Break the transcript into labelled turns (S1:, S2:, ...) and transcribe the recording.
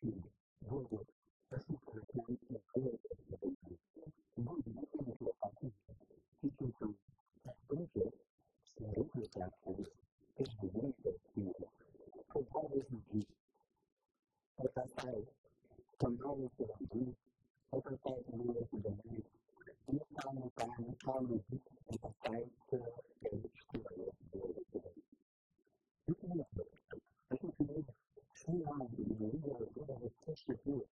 S1: thì vô dụng nó không phải là cái cơ vô dụng cái của bản thân khi tôi vấn đề xử lý việc làm của cái gì vấn đề thì không có cái gì ở trong tay trong hai cái làm gì ở trong tay thì người thì làm gì nếu không ta nó không được thì ta tay cho để cái này lúc này cái thứ hai là những người có thể tiếp xúc được